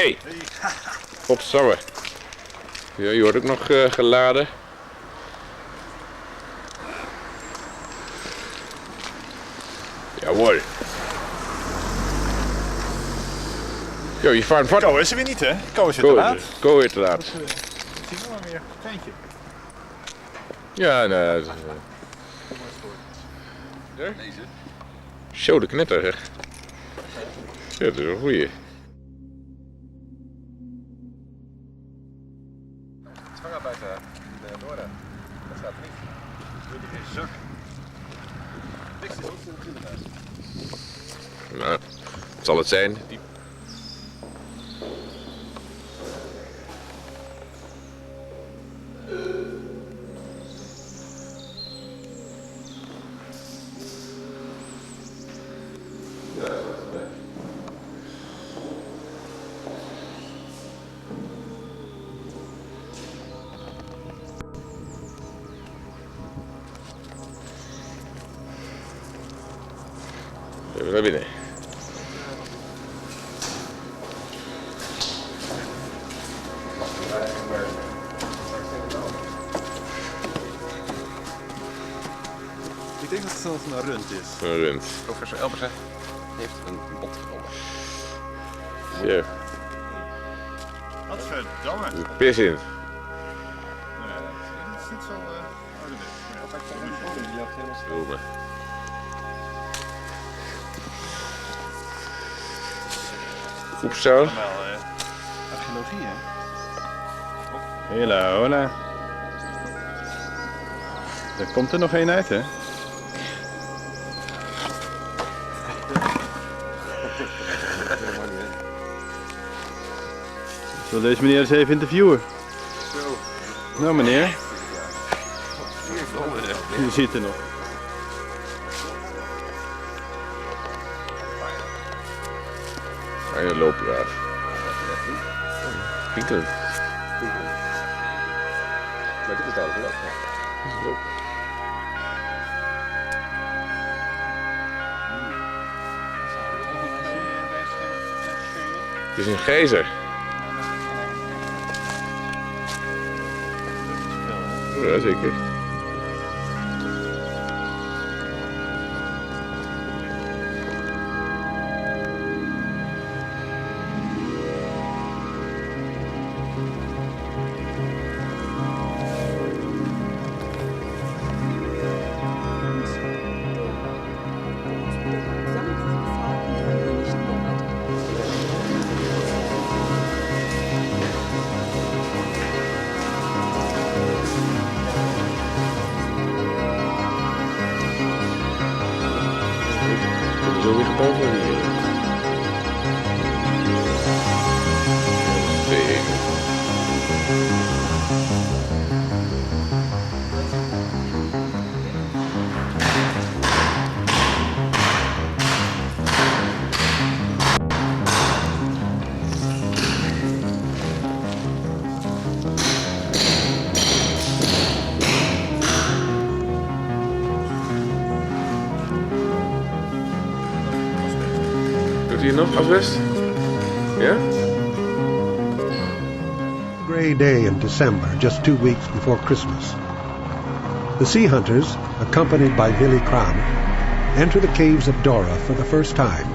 Hey! Godsamme. Ja, je wordt ook nog geladen. Jawohl. Yo, je vaart wat? Ko is er weer niet, hè? Ko is weer te laat. Ko weer te laat. Dus, zien we maar weer. Treintje. Ja, nou... Deze. Show de knetter, zeg. Ja, dat is een goeie. Zwangerbuik in Dora. Dat staat er niet. Doe die geen zak. Niks is ook 24.000. Nou, wat zal het zijn? Die... Even naar binnen. Ik denk dat het een rund is. Een rund. Professor Elbersen heeft een bot genomen. Zo, Wat verdamme. er zit pis in. Nee, dat is niet zo... Doe maar. Oeps zo. Archeologie, hè? Hela, hola. Er komt er nog één uit, hè? Zal deze meneer eens even interviewen? Nou meneer, je zit er nog. Kleine loopgraaf. Pinkelend. Maar dit is duidelijk wel. Dat is leuk. Het is een gijzer. Ja, zeker. Zo weer gebouwd worden hier. Doet hij nog asbest? Ja? Gray day in December, just 2 weeks before Christmas. The sea hunters, accompanied by Billy Cram, enter the caves of Dora for the first time.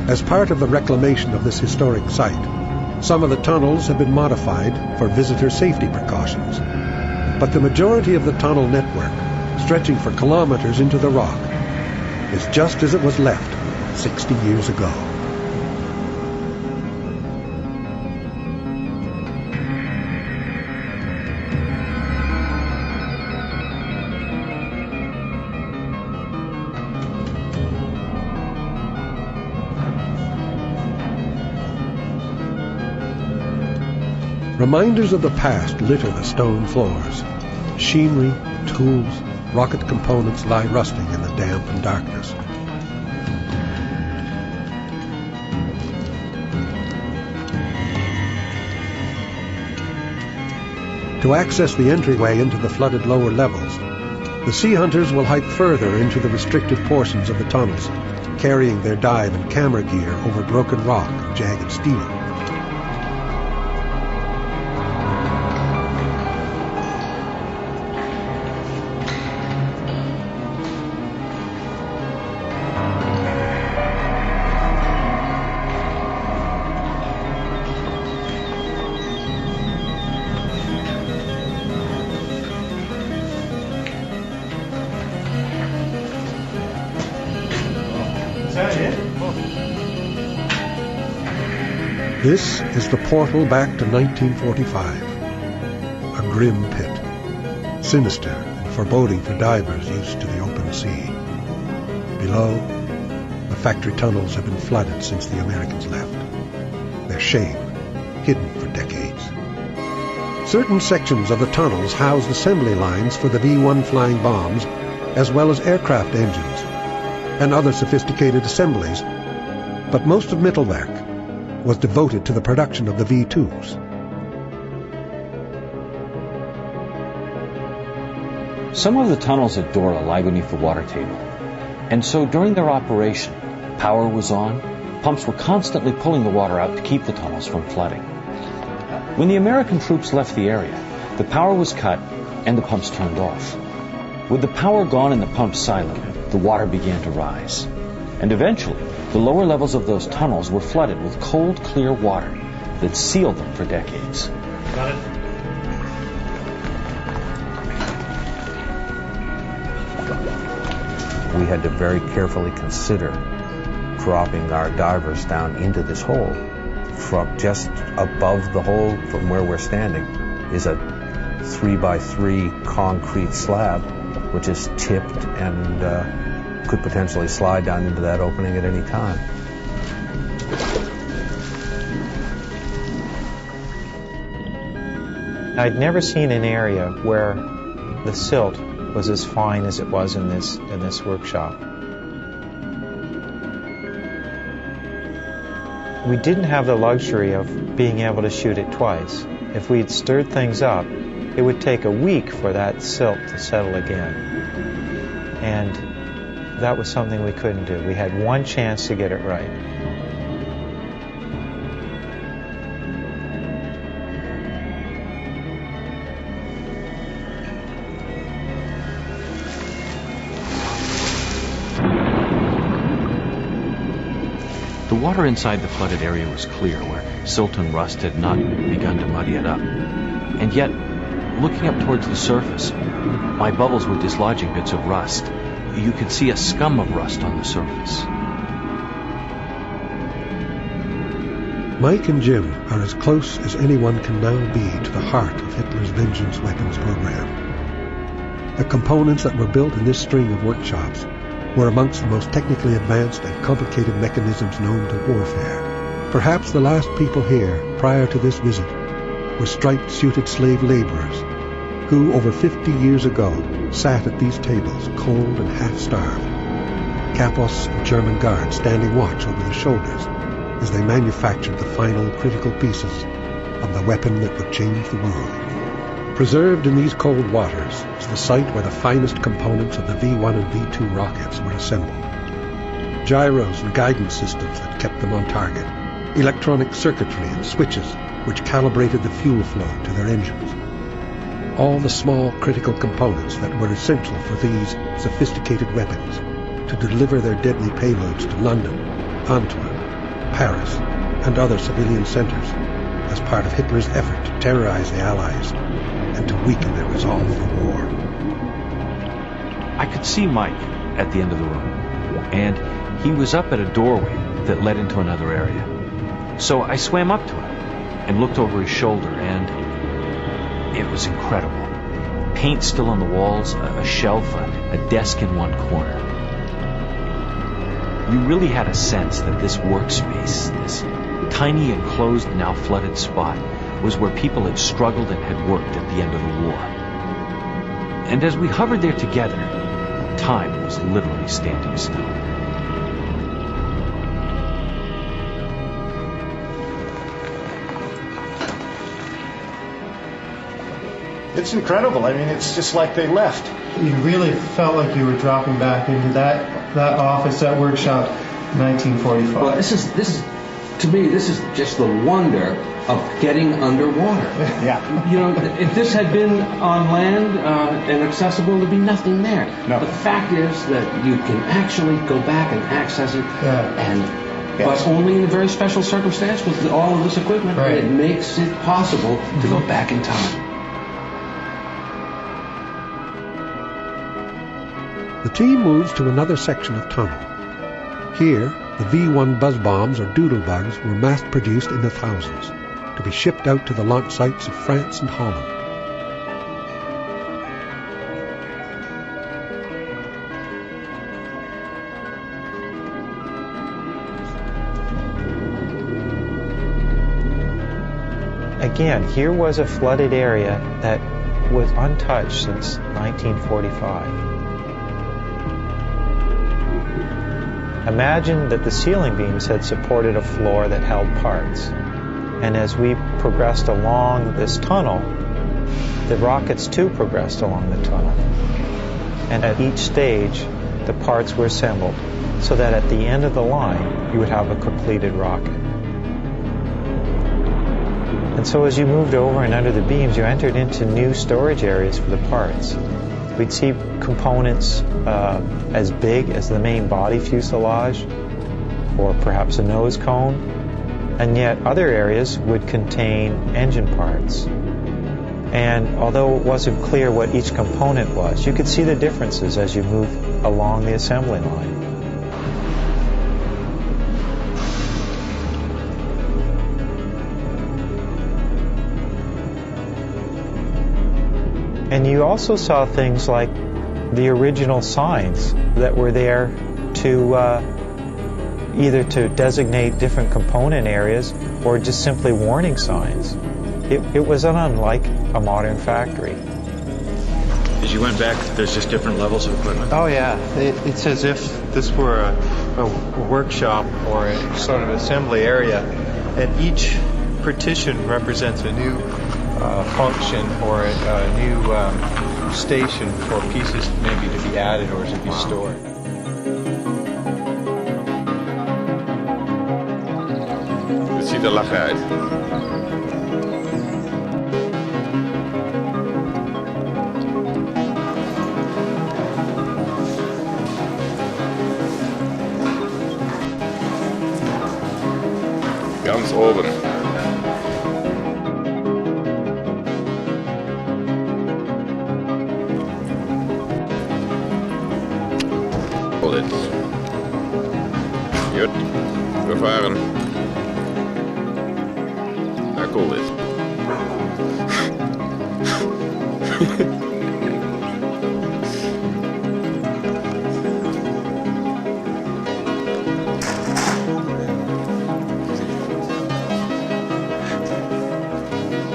As part of the reclamation of this historic site, some of the tunnels have been modified for visitor safety precautions. But the majority of the tunnel network, stretching for kilometers into the rock, is just as it was left 60 years ago. Reminders of the past litter the stone floors. Machinery, tools, rocket components lie rusting in the damp and darkness. To access the entryway into the flooded lower levels, The sea hunters will hike further into the restricted portions of the tunnels, carrying their dive and camera gear over broken rock and jagged steel. This is the portal back to 1945. A grim pit, sinister and foreboding for divers used to the open sea. Below, the factory tunnels have been flooded since the Americans left. Their shame hidden for decades. Certain sections of the tunnels housed assembly lines for the V-1 flying bombs, as well as aircraft engines and other sophisticated assemblies, but most of Mittelwerk was devoted to the production of the V-2s. Some of the tunnels at Dora lie beneath the water table, and so during their operation, power was on, pumps were constantly pulling the water out to keep the tunnels from flooding. When the American troops left the area, the power was cut and the pumps turned off. With the power gone and the pumps silent, the water began to rise. And eventually, the lower levels of those tunnels were flooded with cold, clear water that sealed them for decades. Got it. We had to very carefully consider dropping our divers down into this hole. From just above the hole from where we're standing is a 3x3 concrete slab, which is tipped and could potentially slide down into that opening at any time. I'd never seen an area where the silt was as fine as it was in this workshop. We didn't have the luxury of being able to shoot it twice. If we'd stirred things up, it would take a week for that silt to settle again. And that was something we couldn't do. We had one chance to get it right. The water inside the flooded area was clear, where silt and rust had not begun to muddy it up. And yet, looking up towards the surface, my bubbles were dislodging bits of rust. You could see a scum of rust on the surface. Mike and Jim are as close as anyone can now be to the heart of Hitler's vengeance weapons program. The components that were built in this string of workshops were amongst the most technically advanced and complicated mechanisms known to warfare. Perhaps the last people here, prior to this visit, were striped-suited slave laborers who, over 50 years ago, sat at these tables, cold and half-starved. Kapos and German guards standing watch over their shoulders as they manufactured the final critical pieces of the weapon that would change the world. Preserved in these cold waters is the site where the finest components of the V-1 and V-2 rockets were assembled. Gyros and guidance systems that kept them on target, electronic circuitry and switches which calibrated the fuel flow to their engines. All the small critical components that were essential for these sophisticated weapons to deliver their deadly payloads to London, Antwerp, Paris, and other civilian centers as part of Hitler's effort to terrorize the Allies and to weaken their resolve for war. I could see Mike at the end of the room, and he was up at a doorway that led into another area. So I swam up to him and looked over his shoulder, and it was incredible. Paint still on the walls, a shelf, a desk in one corner. You really had a sense that this workspace, this tiny enclosed, now flooded spot, was where people had struggled and had worked at the end of the war. And as we hovered there together, time was literally standing still. It's incredible. I mean, it's just like they left. You really felt like you were dropping back into that office, that workshop, 1945. Well, this is to me, this is just the wonder of getting underwater. Yeah. You know, if this had been on land and accessible, there'd be nothing there. No. But the fact is that you can actually go back and access it, but only in a very special circumstance with all of this equipment. Right. It makes it possible to go back in time. The team moves to another section of tunnel. Here, the V-1 buzz bombs or doodlebugs were mass-produced in the thousands to be shipped out to the launch sites of France and Holland. Again, here was a flooded area that was untouched since 1945. Imagine that the ceiling beams had supported a floor that held parts. And as we progressed along this tunnel, the rockets too progressed along the tunnel. And at each stage, the parts were assembled so that at the end of the line, you would have a completed rocket. And so as you moved over and under the beams, you entered into new storage areas for the parts. We'd see components as big as the main body fuselage, or perhaps a nose cone, and yet other areas would contain engine parts. And although it wasn't clear what each component was, you could see the differences as you moved along the assembly line. And you also saw things like the original signs that were there to either to designate different component areas or just simply warning signs. It was unlike a modern factory. As you went back, there's just different levels of equipment? Oh yeah, it's as if this were a workshop or a sort of assembly area, and each partition represents a new function or a new station for pieces maybe to be added or to be stored. Het ziet er lachen uit. Ganz oben. Colditz. Goed, we varen naar Colditz.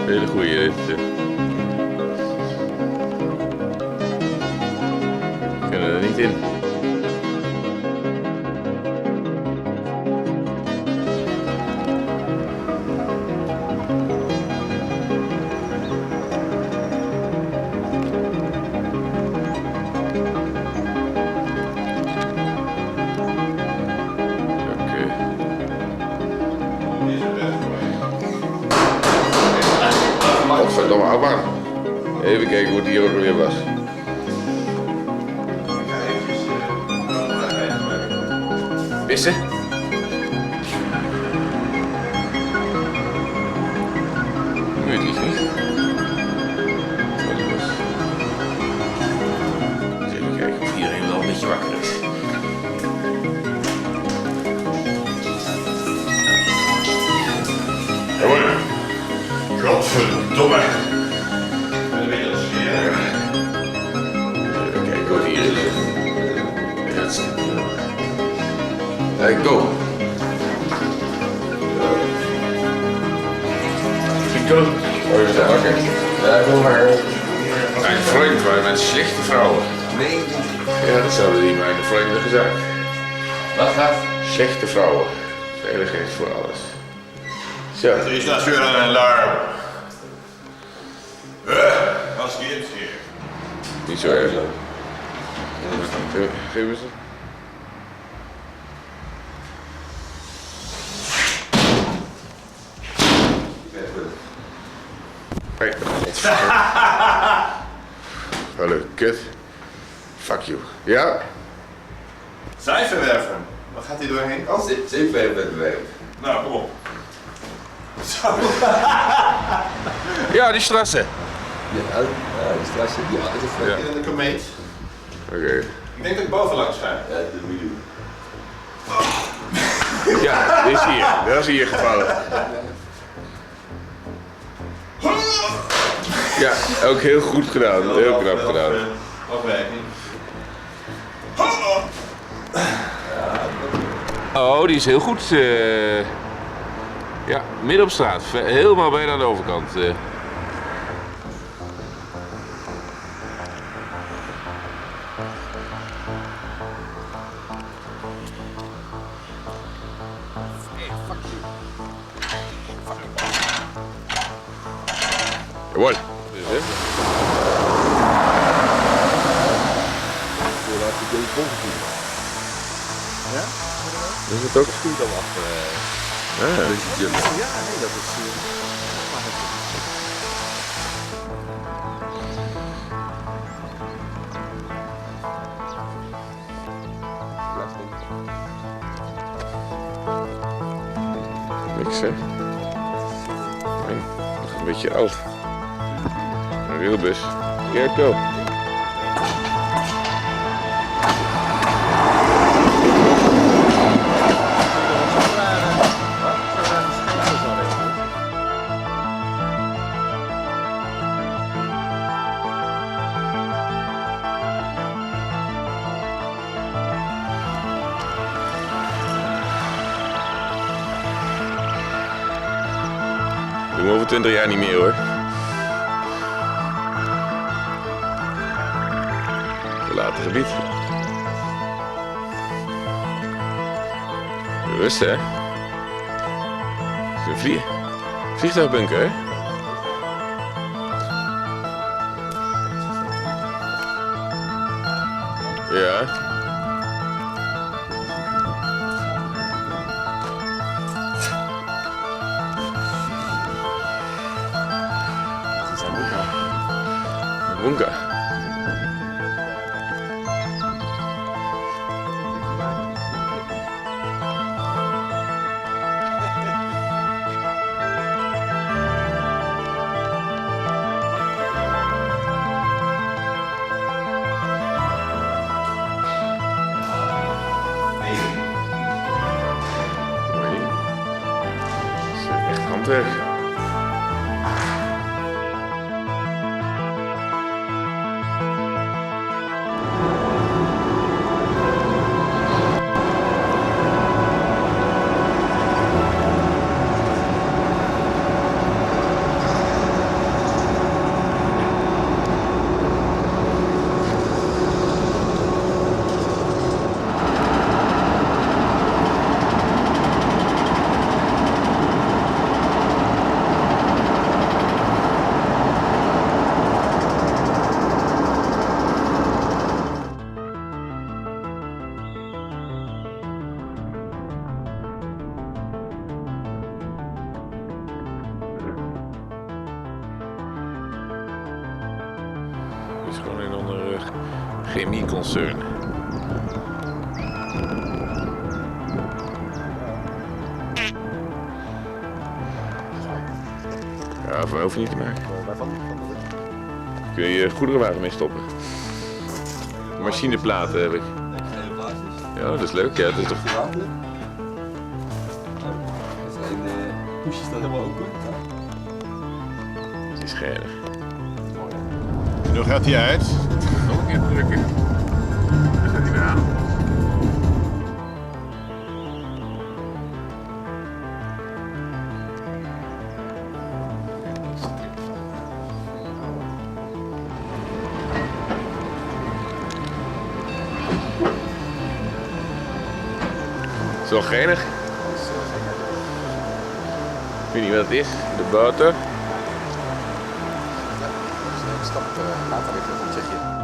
Hele goeie dit. We kunnen er niet in. Godverdomme, hou maar. Even kijken hoe het hier ook weer was. Wissen? Gemütlich, niet? Even kijken of iedereen wel een beetje wakker is. Godverdomme. Even kijken hoe het hier is. Dat staat hier nog. Hey, go. Go. Oh, je bent wakker. Ja, ik wil maar. Mijn vriend waren met slechte vrouwen. Nee. Ja, dat zouden die mijn vrienden gezegd. Wat gaat? Slechte vrouwen. Veiligheid voor alles. Zo. Er is natuurlijk een alarm. Wat is Niet zo erg. Geef eens. Hey, hallo, kut. Fuck you. Ja? Cijferwerven. Wat gaat hij doorheen? Oh, zeepwerven. Nou, kom op. Ja, die strasse. Ja, die strasse. Ja, dat is in de komeet. Oké. Ik denk dat ik bovenlangs ga. Ja, dat moet je doen. Ja, dit is hier. Dat is hier gevallen. Ja, ook heel goed gedaan. Heel knap gedaan. Afwerking. Oh, die is heel goed. Ja, midden op straat. Helemaal bijna aan de overkant. Jawohl. Ja? Is het ook? Of kun je dan achter? Ja, nee, dat is... niks hè? Nee, nog een beetje oud. Een wielbus. Kijk go. Doen we over 20 jaar niet meer hoor. Verlaten gebied. Rust hè. Het is een vliegtuigbunker hè. Ja. Bunker. Dat is echt handwerk. Het is gewoon een andere chemieconcern. Ja, voor hoef je niet te maken. Kun je je goederenwagen mee stoppen. Machineplaten heb ik. Ja, dat is leuk. Ja, dat is toch... Hoesjes staan helemaal open. Het is scherp. Nu gaat hij uit. Nog een keer drukken. Dan zet hij weer aan. Het is wel geinig. Ik weet niet wat het is. De boter. stap later weer terug in Tsjechië.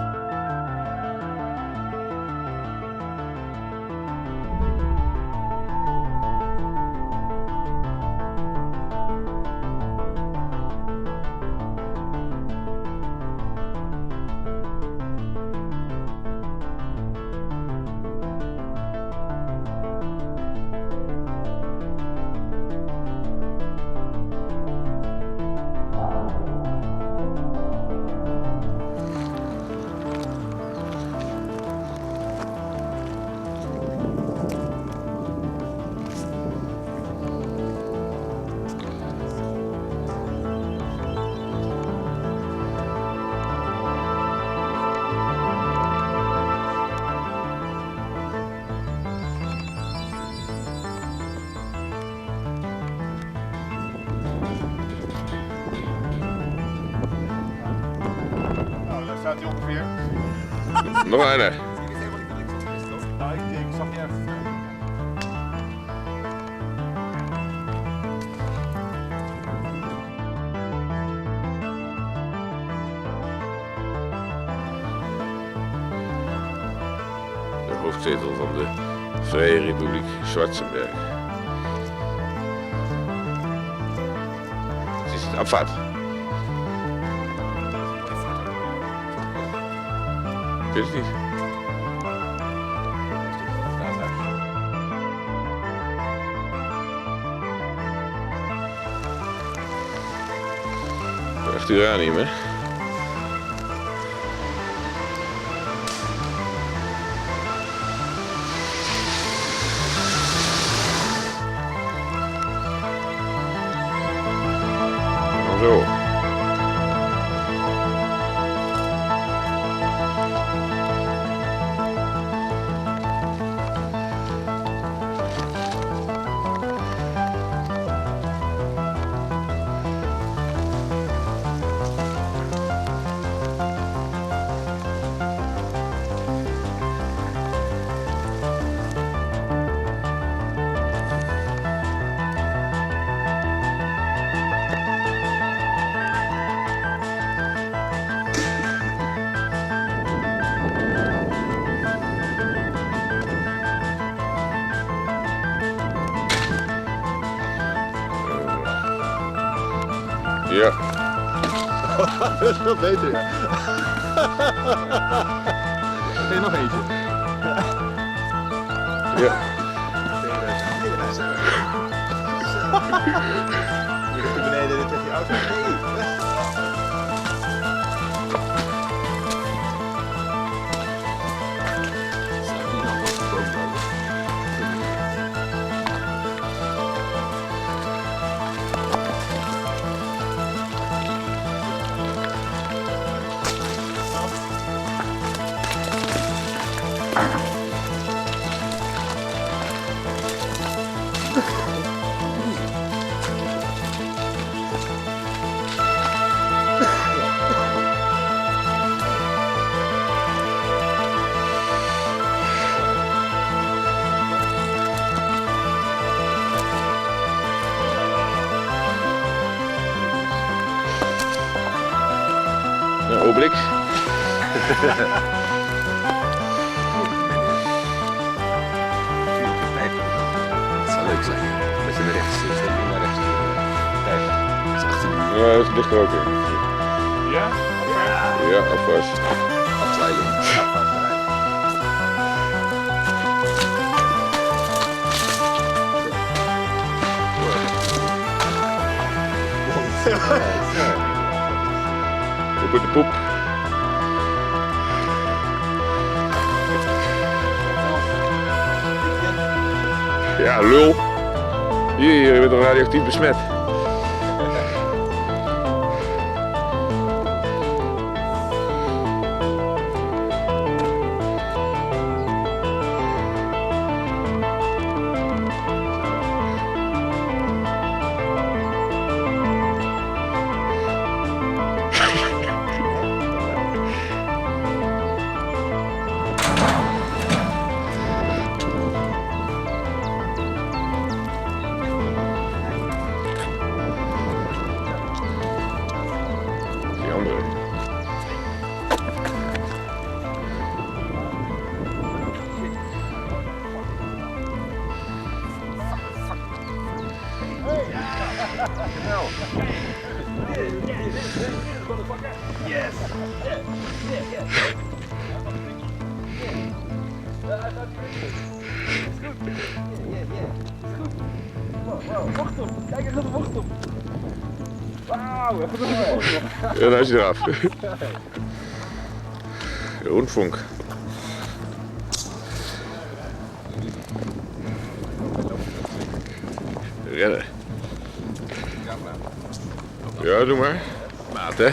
Staat hij ongeveer? Nog een. Nou, ik zag je even. De hoofdzetel van de Vrije Republiek Schwarzenberg. Het is het afvat. Ik weet het niet. Echt uranium, hè? Zo. Ja. Dat is veel beter, ja. Heb je nog eentje? Ja. Je ligt er beneden tegen je auto. Obelix. Dat zou leuk zijn. Dat je naar rechts zit en naar rechts toe. Kijk, dat is 18 uur. Ja, dat ligt er ook in. Ja? Ja, afwas. Afzeilen. Poep de poep. Ja, lul. Hier, je bent toch radioactief besmet. Wacht op! Kijk eens naar de bocht op! Wauw, even naar de bocht op! Ja, nou is hij eraf. Rundfunk. Rennen. Ja, doe maar. Maat, hè.